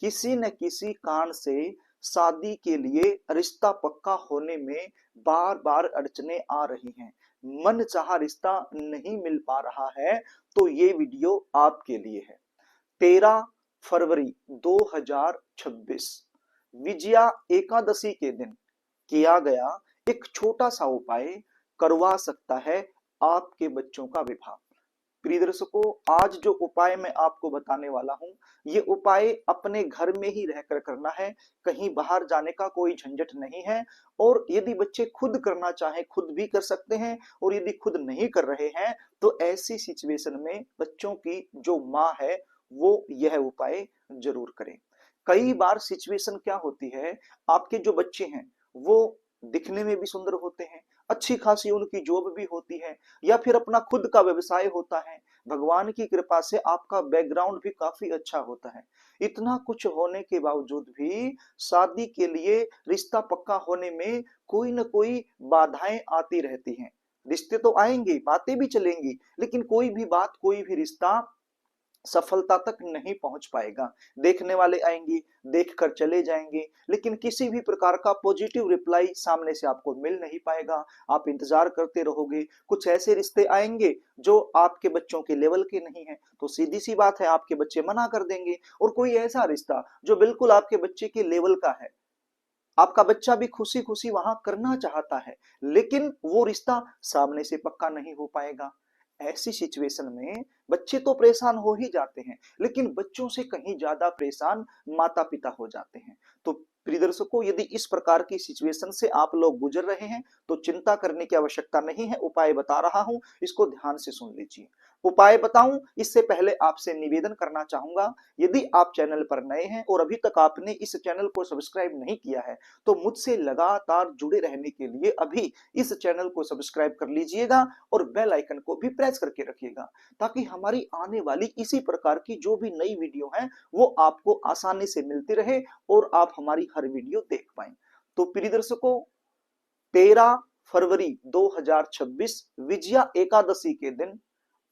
किसी न किसी कारण से शादी के लिए रिश्ता पक्का होने में बार बार अड़चने आ रही हैं। मन चाहा रिश्ता नहीं मिल पा रहा है, तो ये वीडियो आपके लिए है। 13 फरवरी 2026 विजया एकादशी के दिन किया गया एक छोटा सा उपाय करवा सकता है आपके बच्चों का विवाह। प्रिय दर्शकों, आज जो उपाय मैं आपको बताने वाला हूं, ये उपाय अपने घर में ही रहकर करना है। कहीं बाहर जाने का कोई झंझट नहीं है। और यदि बच्चे खुद करना चाहें खुद भी कर सकते हैं, और यदि खुद नहीं कर रहे हैं तो ऐसी सिचुएशन में बच्चों की जो माँ है वो यह उपाय जरूर करें। कई बार सिचुएशन क्या होती है, आपके जो बच्चे हैं वो दिखने में भी सुंदर होते हैं, अच्छी खासी उनकी जॉब भी होती है, या फिर अपना खुद का व्यवसाय होता है। भगवान की कृपा से आपका बैकग्राउंड भी काफी अच्छा होता है। इतना कुछ होने के बावजूद भी शादी के लिए रिश्ता पक्का होने में कोई न कोई बाधाएं आती रहती हैं। रिश्ते तो आएंगे, बातें भी चलेंगी, लेकिन कोई भी बात, कोई भी रिश्ता सफलता तक नहीं पहुंच पाएगा। देखने वाले आएंगे, देखकर चले जाएंगे, लेकिन किसी भी प्रकार का पॉजिटिव रिप्लाई सामने से आपको मिल नहीं पाएगा। आप इंतजार करते रहोगे। कुछ ऐसे रिश्ते आएंगे जो आपके बच्चों के लेवल के नहीं है, तो सीधी सी बात है आपके बच्चे मना कर देंगे। और कोई ऐसा रिश्ता जो बिल्कुल आपके बच्चे के लेवल का है, आपका बच्चा भी खुशी खुशी वहां करना चाहता है, लेकिन वो रिश्ता सामने से पक्का नहीं हो पाएगा। ऐसी सिचुएशन में बच्चे तो परेशान हो ही जाते हैं, लेकिन बच्चों से कहीं ज्यादा परेशान माता पिता हो जाते हैं। तो प्रिय दर्शकों, यदि इस प्रकार की सिचुएशन से आप लोग गुजर रहे हैं तो चिंता करने की आवश्यकता नहीं है। उपाय बता रहा हूं, इसको ध्यान से सुन लीजिए। उपाय बताऊं इससे पहले आपसे निवेदन करना चाहूंगा, यदि आप चैनल पर नए हैं और अभी तक आपने इस चैनल को सब्सक्राइब नहीं किया है तो मुझसे लगातार जुड़े रहने के लिए अभी इस चैनल को सब्सक्राइब कर लीजिएगा और बेल आइकन को भी प्रेस करके रखिएगा, ताकि हमारी आने वाली इसी प्रकार की जो भी नई वीडियो है वो आपको आसानी से मिलती रहे और आप हमारी हर वीडियो देख पाएं। तो प्रिय दर्शकों, 13 फरवरी 2026 विजया एकादशी के दिन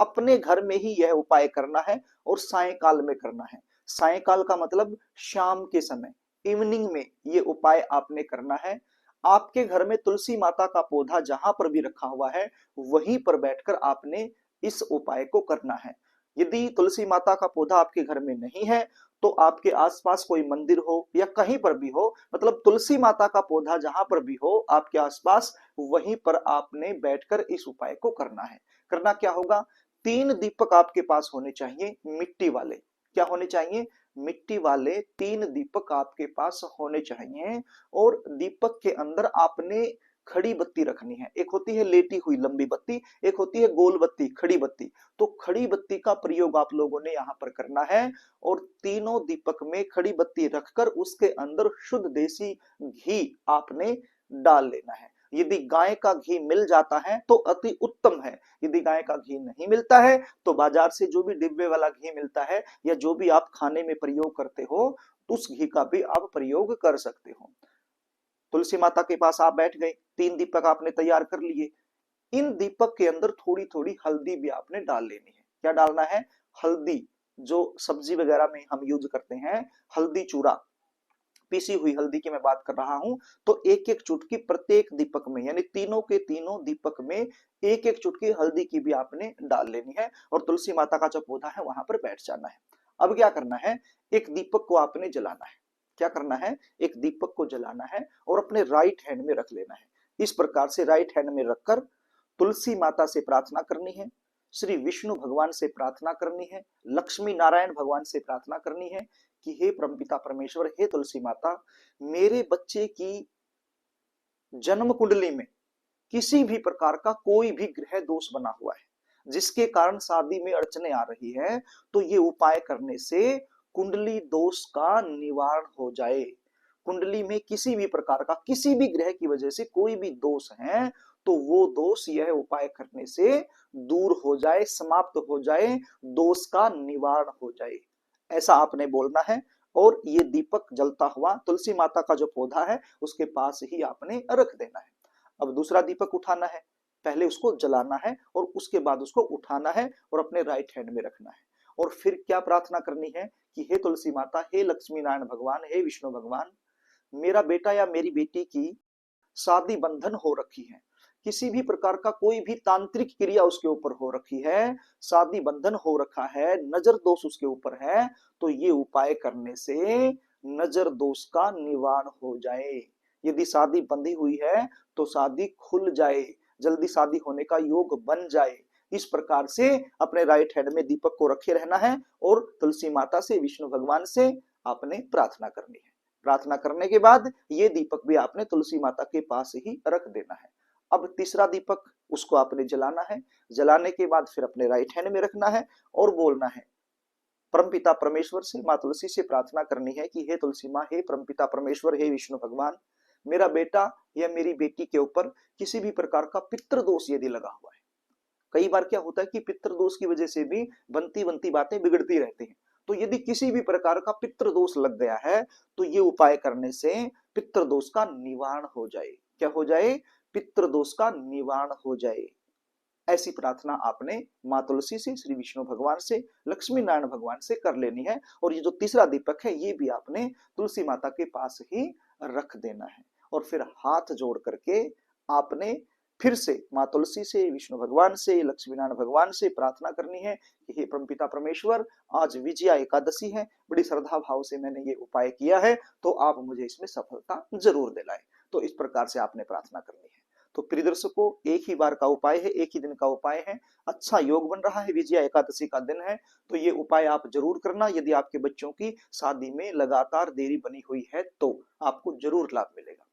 अपने घर में ही यह उपाय करना है, और सायंकाल में करना है। सायंकाल का मतलब शाम के समय, इवनिंग में ये उपाय आपने करना है। आपके घर में तुलसी माता का पौधा जहां पर भी रखा हुआ है वहीं पर बैठकर आपने इस उपाय को करना है। यदि तुलसी माता का पौधा आपके घर में नहीं है तो आपके आसपास कोई मंदिर हो या कहीं पर भी हो, मतलब तुलसी माता का पौधा जहां पर भी हो आपके आसपास, वहीं पर आपने बैठकर इस उपाय को करना है। करना क्या होगा, 3 दीपक आपके पास होने चाहिए मिट्टी वाले। क्या होने चाहिए, मिट्टी वाले 3 दीपक आपके पास होने चाहिए। और दीपक के अंदर आपने खड़ी बत्ती रखनी है। एक होती है लेटी हुई लंबी बत्ती, एक होती है गोल बत्ती, खड़ी बत्ती। तो खड़ी बत्ती का प्रयोग आप लोगों ने यहाँ पर करना है। और तीनों दीपक में खड़ी बत्ती रखकर उसके अंदर शुद्ध देसी घी आपने डाल लेना है। यदि गाय का घी मिल जाता है तो अति उत्तम है। यदि गाय का घी नहीं मिलता है तो बाजार से जो भी डिब्बे वाला घी मिलता है या जो भी आप खाने में प्रयोग करते हो उस घी का भी आप प्रयोग कर सकते हो। तुलसी माता के पास आप बैठ गए, 3 दीपक आपने तैयार कर लिए। इन दीपक के अंदर थोड़ी थोड़ी हल्दी भी आपने डाल लेनी है। क्या डालना है, हल्दी, जो सब्जी वगैरह में हम यूज करते हैं, हल्दी चूरा, पीसी हुई हल्दी की मैं बात कर रहा हूं। तो एक एक चुटकी प्रत्येक दीपक में, यानी तीनों के तीनों दीपक में एक एक चुटकी हल्दी की भी आपने डाल लेनी है, और तुलसी माता का जो पौधा है वहां पर बैठ जाना है। अब क्या करना है, एक दीपक को आपने जलाना है। क्या करना है, एक दीपक को जलाना है और अपने राइट हैंड में रख लेना है। इस प्रकार से राइट हैंड में रखकर तुलसी माता से प्रार्थना करनी है, श्री विष्णु भगवान से प्रार्थना करनी है, लक्ष्मी नारायण भगवान से प्रार्थना करनी है कि हे परमपिता परमेश्वर, हे तुलसी माता, मेरे बच्चे की जन्म कुंडली में किसी भी प्रकार का कोई भी ग्रह दोष बना हुआ है जिसके कारण शादी में अड़चने आ रही है, तो ये उपाय करने से कुंडली दोष का निवारण हो जाए। कुंडली में किसी भी प्रकार का, किसी भी ग्रह की वजह से कोई भी दोष है तो वो दोष यह उपाय करने से दूर हो जाए, समाप्त हो जाए, दोष का निवारण हो जाए, ऐसा आपने बोलना है। और ये दीपक जलता हुआ तुलसी माता का जो पौधा है उसके पास ही आपने रख देना है। अब दूसरा दीपक उठाना है, पहले उसको जलाना है और उसके बाद उसको उठाना है और अपने राइट हैंड में रखना है। और फिर क्या प्रार्थना करनी है कि हे तुलसी माता, हे लक्ष्मी नारायण भगवान, हे विष्णु भगवान, मेरा बेटा या मेरी बेटी की शादी बंधन हो रखी है, किसी भी प्रकार का कोई भी तांत्रिक क्रिया उसके ऊपर हो रखी है, शादी बंधन हो रखा है, नजर दोष उसके ऊपर है, तो ये उपाय करने से नजर दोष का निवारण हो जाए। यदि शादी बंधी हुई है तो शादी खुल जाए, जल्दी शादी होने का योग बन जाए। इस प्रकार से अपने राइट हैंड में दीपक को रखे रहना है और तुलसी माता से, विष्णु भगवान से आपने प्रार्थना करनी है। प्रार्थना करने के बाद ये दीपक भी आपने तुलसी माता के पास ही रख देना है। अब तीसरा दीपक उसको आपने जलाना है। जलाने के बाद फिर अपने राइट हैंड में रखना है और बोलना है, परमपिता परमेश्वर से, मां तुलसी से प्रार्थना करनी है कि हे तुलसी माँ, हे परमपिता परमेश्वर, हे विष्णु भगवान, मेरा बेटा या मेरी बेटी के ऊपर किसी भी प्रकार का पितृ दोष यदि लगा हुआ है, कई बार क्या होता है कि पितृ दोष की वजह से भी बनती बनती बातें बिगड़ती रहती हैं, तो यदि किसी भी प्रकार का पितृ दोष लग गया है तो ये उपाय करने से पितृ दोष का निवारण हो जाए। क्या हो जाए? पितृ दोष का निवारण हो जाए। ऐसी प्रार्थना आपने मां तुलसी से, श्री विष्णु भगवान से, लक्ष्मी नारायण भगवान से कर लेनी है। और ये जो तीसरा दीपक है ये भी आपने तुलसी माता के पास ही रख देना है और फिर हाथ जोड़ करके आपने फिर से मां तुलसी से, विष्णु भगवान से, लक्ष्मी नारायण भगवान से प्रार्थना करनी है कि हे परमपिता परमेश्वर, आज विजया एकादशी है, बड़ी श्रद्धा भाव से मैंने ये उपाय किया है, तो आप मुझे इसमें सफलता जरूर दिलाएं। तो इस प्रकार से आपने प्रार्थना करनी है। तो प्रिय दर्शकों, एक ही बार का उपाय है, एक ही दिन का उपाय है, अच्छा योग बन रहा है, विजया एकादशी का दिन है, तो ये उपाय आप जरूर करना। यदि आपके बच्चों की शादी में लगातार देरी बनी हुई है तो आपको जरूर लाभ मिलेगा।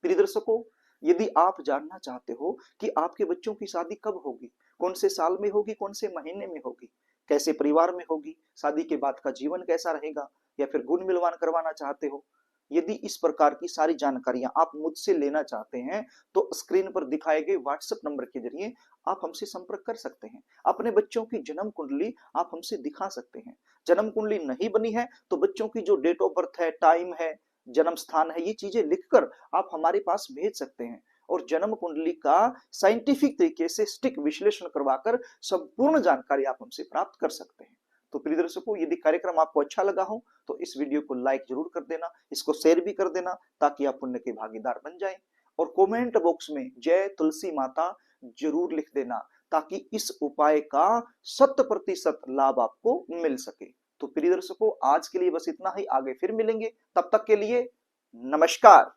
प्रिय दर्शकों, यदि आप जानना चाहते हो कि आपके बच्चों की शादी कब होगी, कौन से साल में होगी, कौन से महीने में होगी, कैसे परिवार में होगी, शादी के बाद का जीवन कैसा रहेगा, या फिर गुण मिलवान करवाना चाहते हो, यदि इस प्रकार की सारी जानकारियां आप मुझसे लेना चाहते हैं तो स्क्रीन पर दिखाए गए व्हाट्सएप नंबर के जरिए आप हमसे संपर्क कर सकते हैं। अपने बच्चों की जन्म कुंडली आप हमसे दिखा सकते हैं। जन्म कुंडली नहीं बनी है तो बच्चों की जो डेट ऑफ बर्थ है, टाइम है, जन्म स्थान है, ये चीजें लिखकर आप हमारे पास भेज सकते हैं और जन्म कुंडली का साइंटिफिक तरीके से सटीक विश्लेषण करवाकर संपूर्ण जानकारी आप हमसे प्राप्त कर सकते हैं। तो प्रिय दर्शकों, यदि कार्यक्रम आपको अच्छा लगा हो तो इस वीडियो को लाइक जरूर कर देना, इसको शेयर भी कर देना ताकि आप पुण्य के भागीदार बन जाएं और कमेंट बॉक्स में जय तुलसी माता जरूर लिख देना ताकि इस उपाय का 100% लाभ आपको मिल सके। तो प्रिय दर्शकों, आज के लिए बस इतना ही, आगे फिर मिलेंगे, तब तक के लिए नमस्कार।